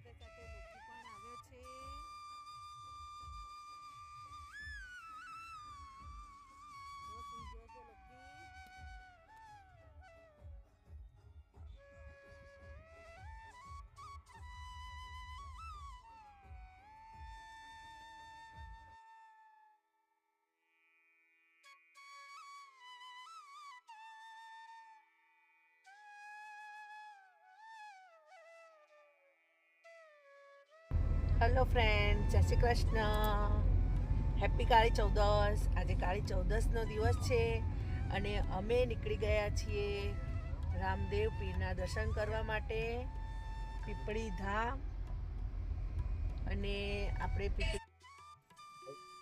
સાથે સાથે લોકી પણ આવ્યો છે. જો સુઈ ગયો છે લોકી. હેલો ફ્રેન્ડ, જય શ્રી કૃષ્ણ. હેપી કાળી ચૌદસ. આજે કાળી ચૌદસનો દિવસ છે અને અમે નીકળી ગયા છીએ રામદેવ પીરના દર્શન કરવા માટે પીપળી ધામ. અને આપણે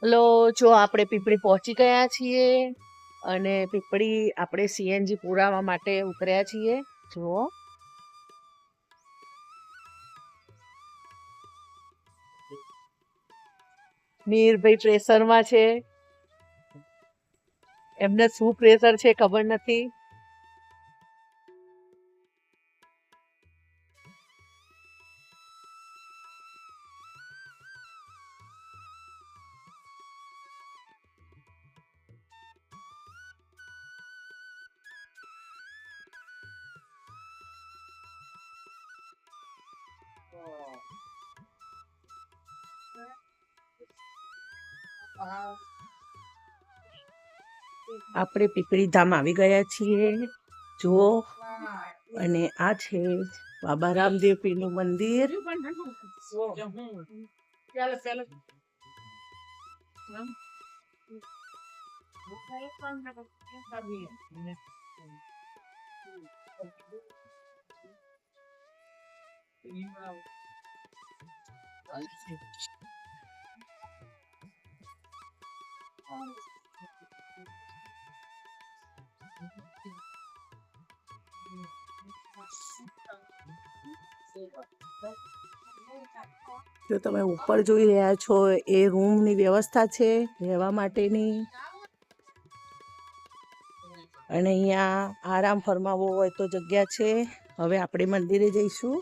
હેલો, જો આપણે પીપળી પહોંચી ગયા છીએ અને પીપળી આપણે સીએનજી પુરાવા માટે ઉતર્યા છીએ. જુઓ, મીરભાઈ પ્રેશરમાં છે. એમને શું પ્રેશર છે ખબર નથી. આપણે પીપળી ધામ આવી ગયા છીએ. જુઓ, અને આ છે બાબા રામદેવ પીરનું મંદિર. જો તમે ઉપર જોઈ રહ્યા છો એ રૂમની વ્યવસ્થા છે રહેવા માટેની. અને અહીંયા આરામ ફરમાવવો હોય તો જગ્યા છે. હવે આપણે મંદિરે જઈશું.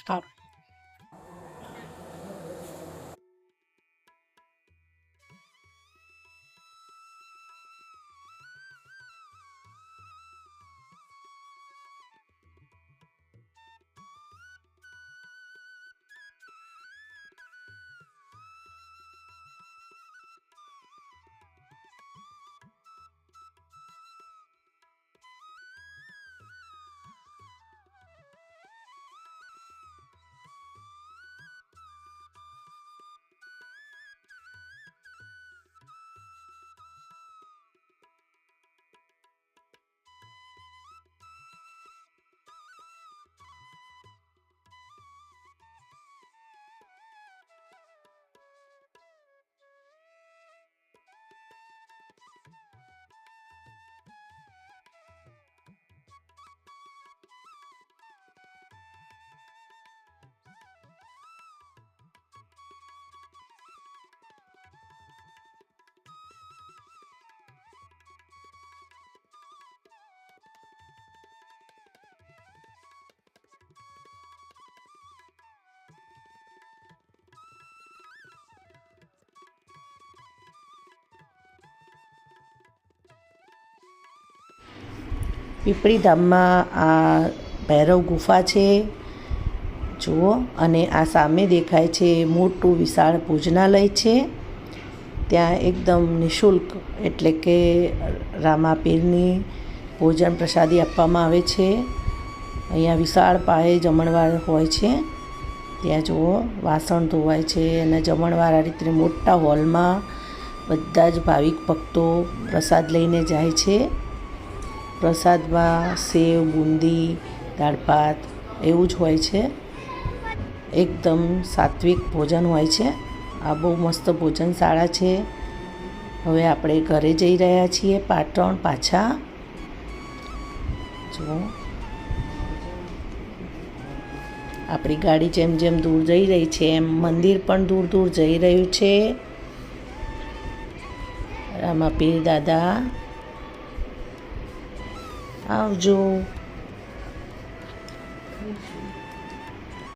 હા, પીપળી ધામમાં આ ભૈરવ ગુફા છે જુઓ. અને આ સામે દેખાય છે મોટું વિશાળ ભોજનાલય છે. ત્યાં એકદમ નિઃશુલ્ક એટલે કે રામાપીરની ભોજન પ્રસાદી આપવામાં આવે છે. અહીંયા વિશાળ પાયે જમણવાર હોય છે. ત્યાં જુઓ વાસણ ધોવાય છે અને જમણવાર આ રીતે મોટા હોલમાં બધા જ ભાવિક ભક્તો પ્રસાદ લઈને જાય છે. પ્રસાદમાં સેવ, બુંદી, દાળ ભાત એવું જ હોય છે. એકદમ સાત્વિક ભોજન હોય છે. આ બહુ મસ્ત ભોજનશાળા છે. હવે આપણે ઘરે જઈ રહ્યા છીએ પાટણ પાછા. જુઓ આપણી ગાડી જેમ જેમ દૂર જઈ રહી છે એમ મંદિર પણ દૂર દૂર જઈ રહ્યું છે. રામાપીર દાદા આવજો.